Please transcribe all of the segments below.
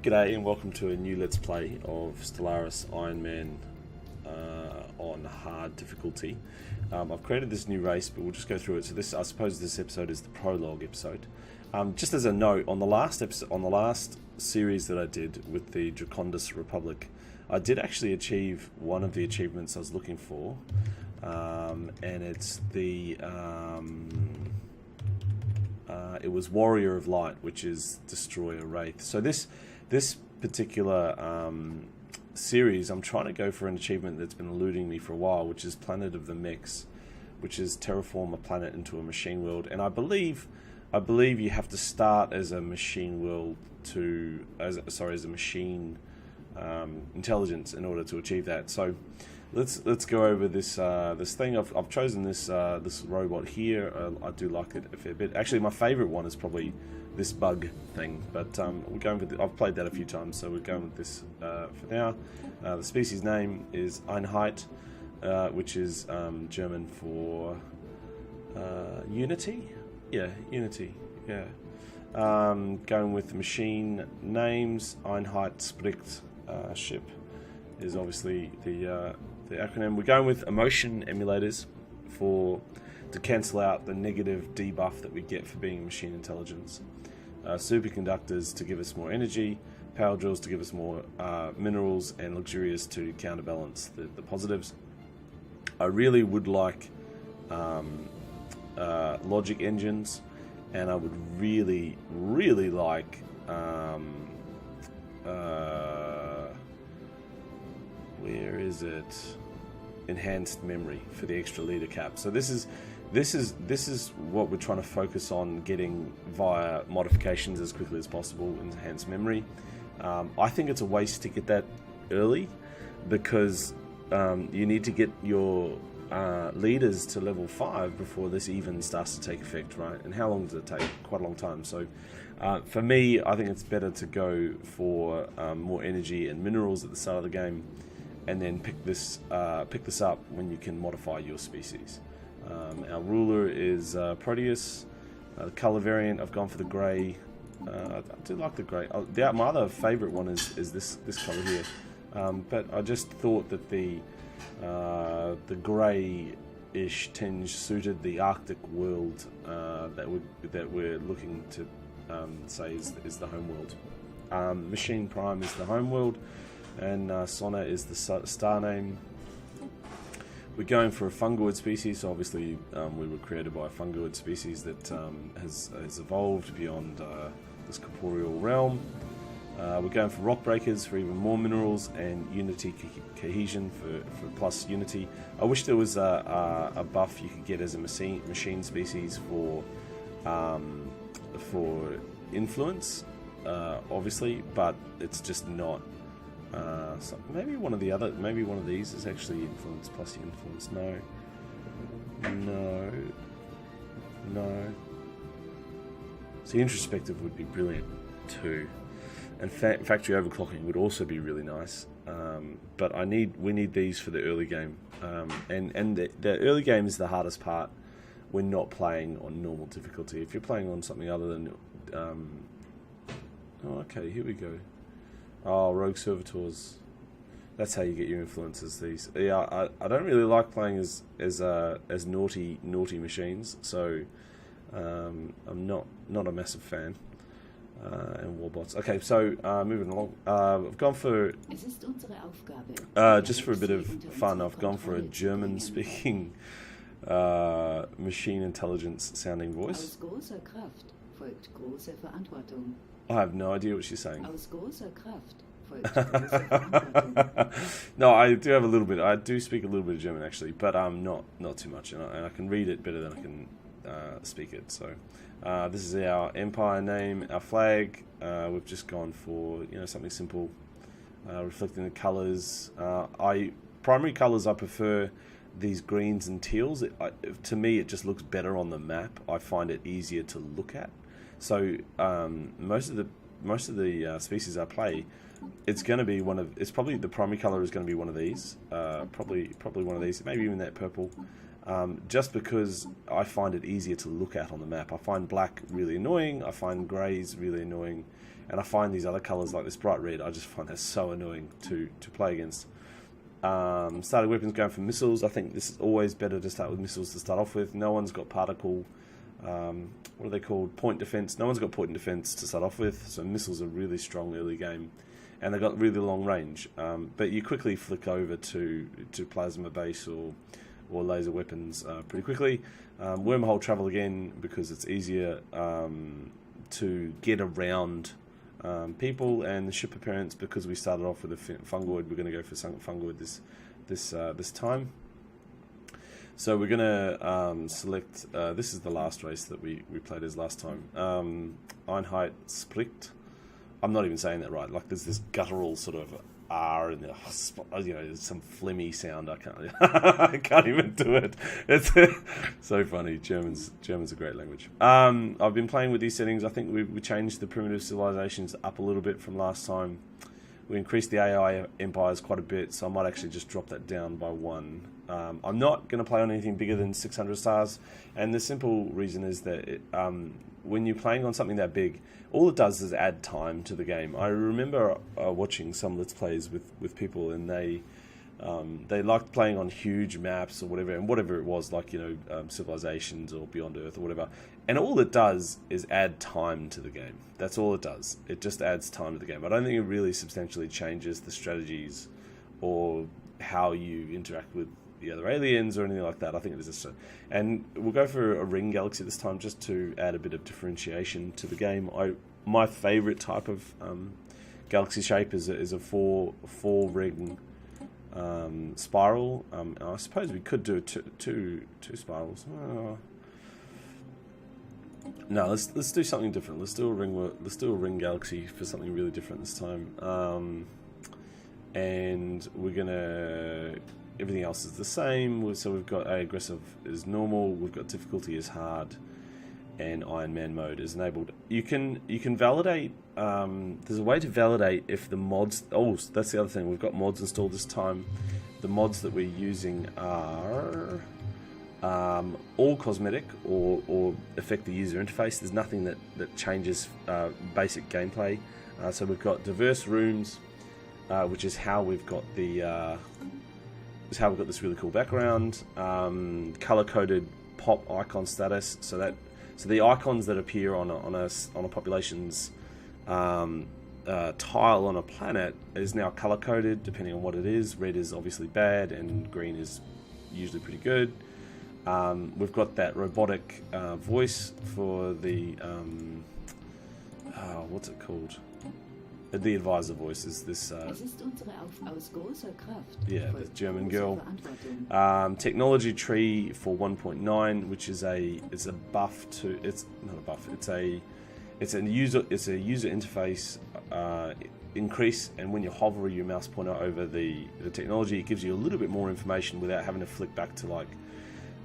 G'day and welcome to a new Let's Play of Stellaris Ironman on hard difficulty. I've created this new race, but we'll just go through it. So this, I suppose, this episode is the prologue episode. Just as a note, on the last episode, on the last series that I did with the Dracondus Republic, I did actually achieve one of the achievements I was looking for, and it's the it was Warrior of Light, which is destroy a wraith. So this particular series, I'm trying to go for an achievement that's been eluding me for a while, which is Planet of the Mechs, which is terraform a planet into a machine world. And I believe you have to start as a machine world as a machine intelligence in order to achieve that. So let's go over this this thing. I've chosen this this robot here. I do like it a fair bit. Actually, my favorite one is probably this bug thing, but we're going with I've played that a few times, so we're going with this for now. The species name is Einheit, which is German for unity. Yeah, unity. Yeah. Going with the machine names. Einheit Spricht ship is obviously the acronym. We're going with emotion emulators to cancel out the negative debuff that we get for being machine intelligence. Superconductors to give us more energy, power drills to give us more minerals, and luxurious to counterbalance the positives. I really would like logic engines, and I would really like where is it? Enhanced memory for the extra leader cap. So this is what we're trying to focus on getting via modifications as quickly as possible. Enhanced memory. I think it's a waste to get that early, because you need to get your leaders to level 5 before this even starts to take effect, right? And how long does it take? Quite a long time. So for me, I think it's better to go for more energy and minerals at the start of the game, and then pick this up when you can modify your species. Our ruler is Proteus. The color variant, I've gone for the grey. I do like the grey. My other favourite one is this color here. But I just thought that the grey-ish tinge suited the Arctic world that we're looking to say is the home world. Machine Prime is the home world, and Sona is the star name. We're going for a fungoid species, so obviously we were created by a fungoid species that has evolved beyond this corporeal realm. We're going for rock breakers for even more minerals, and unity cohesion for plus unity. I wish there was a buff you could get as a machine species for influence, obviously, but it's just not. So maybe one of these is actually influence plus influence. No. See, introspective would be brilliant too, and factory overclocking would also be really nice. But we need these for the early game, and the early game is the hardest part. We're not playing on normal difficulty. If you're playing on something other than, okay, here we go. Oh, rogue servitors. That's how you get your influences. These, yeah. I don't really like playing as naughty machines. So I'm not a massive fan. And warbots. Okay, so moving along. I've gone for just for a bit of fun. I've gone for a German-speaking machine intelligence sounding voice. I have no idea what she's saying. No, I do have a little bit. I do speak a little bit of German actually, but not too much, and I can read it better than I can speak it. So this is our empire name, our flag. We've just gone for something simple, reflecting the colours. Primary colours, I prefer these greens and teals. To me, it just looks better on the map. I find it easier to look at. So most of the species I play, it's probably the primary color is going to be one of these, probably one of these, maybe even that purple. just because I find it easier to look at on the map. I find black really annoying, I find greys really annoying, and I find these other colours like this bright red, I just find that so annoying to play against. Starting weapons going for missiles. I think this is always better to start with missiles to start off with. No one's got particle, what are they called? Point defense. No one's got point defense to start off with, so missiles are really strong early game, and they've got really long range. But you quickly flick over to plasma base or laser weapons pretty quickly. Wormhole travel again because it's easier to get around people, and the ship appearance because we started off with a fungoid. We're going to go for fungoid this time. So we're going to select. This is the last race that we played as last time. Einheit Spricht. I'm not even saying that right. Like there's this guttural sort of R in there. Some phlegmy sound. I can't even do it. It's so funny. German's a great language. I've been playing with these settings. I think we changed the primitive civilizations up a little bit from last time. We increased the AI empires quite a bit, so I might actually just drop that down by 1. I'm not going to play on anything bigger than 600 stars, and the simple reason is that when you're playing on something that big, all it does is add time to the game. I remember watching some Let's Plays with people, and they liked playing on huge maps or whatever, and whatever it was, like Civilizations or Beyond Earth or whatever. And all it does is add time to the game. That's all it does. It just adds time to the game. I don't think it really substantially changes the strategies or how you interact with the other aliens or anything like that. I think it is just and we'll go for a ring galaxy this time just to add a bit of differentiation to the game. My favourite type of galaxy shape is a four ring spiral. I suppose we could do two spirals. No, let's do something different. Let's do a ring galaxy for something really different this time. And we're gonna. Everything else is the same. So we've got aggressive is normal. We've got difficulty is hard, and Ironman mode is enabled. You can validate. There's a way to validate if the mods. Oh, that's the other thing. We've got mods installed this time. The mods that we're using are all cosmetic or affect the user interface. There's nothing that changes basic gameplay. So we've got diverse rooms, which is how we've got this really cool background. Color-coded pop icon status, so the icons that appear on a population's tile on a planet is now color-coded depending on what it is. Red is obviously bad, and green is usually pretty good. We've got that robotic voice for the what's it called? The advisor voice is this. Yeah, the German girl. Technology tree for 1.9, which is it's a buff to. It's not a buff. It's a user interface increase, and when you hover your mouse pointer over the technology, it gives you a little bit more information without having to flick back to like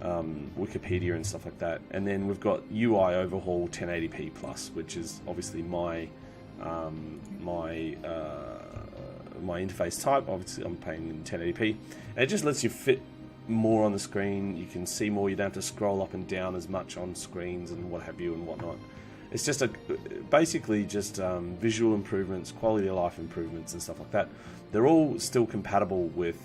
Wikipedia and stuff like that. And then we've got UI overhaul 1080p plus, which is obviously my interface type. Obviously I'm paying in 1080p, and it just lets you fit more on the screen. You can see more. You don't have to scroll up and down as much on screens and what have you and whatnot. It's just basically just visual improvements, quality of life improvements and stuff like that. They're all still compatible with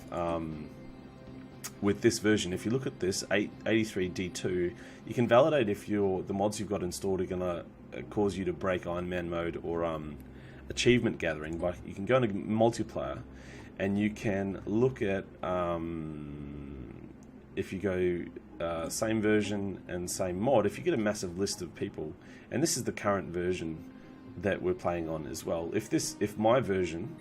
this version. If you look at this 83D2, you can validate if the mods you've got installed are going to cause you to break Ironman mode or achievement gathering. Like you can go into multiplayer and you can look at if you go same version and same mod, if you get a massive list of people, and this is the current version that we're playing on as well. If my version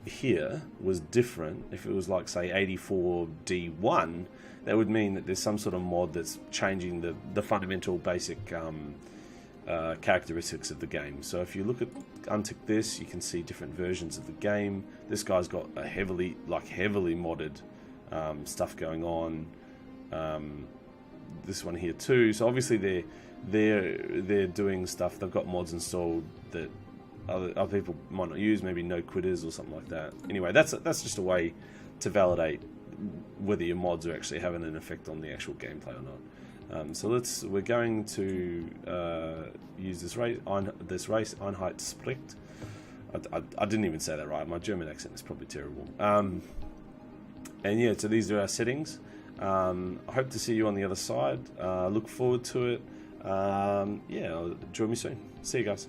here was different, if it was like say 84D1, that would mean that there's some sort of mod that's changing the fundamental basic characteristics of the game. So if you look at untick this, you can see different versions of the game. This guy's got a heavily modded stuff going on. This one here too. So obviously they're doing stuff. They've got mods installed that other people might not use. Maybe no quitters or something like that. Anyway, that's just a way to validate whether your mods are actually having an effect on the actual gameplay or not. So we're going to use this race Einheit Spricht. I didn't even say that right. My German accent is probably terrible. And yeah, so these are our settings. I hope to see you on the other side. Look forward to it. Yeah, join me soon. See you guys.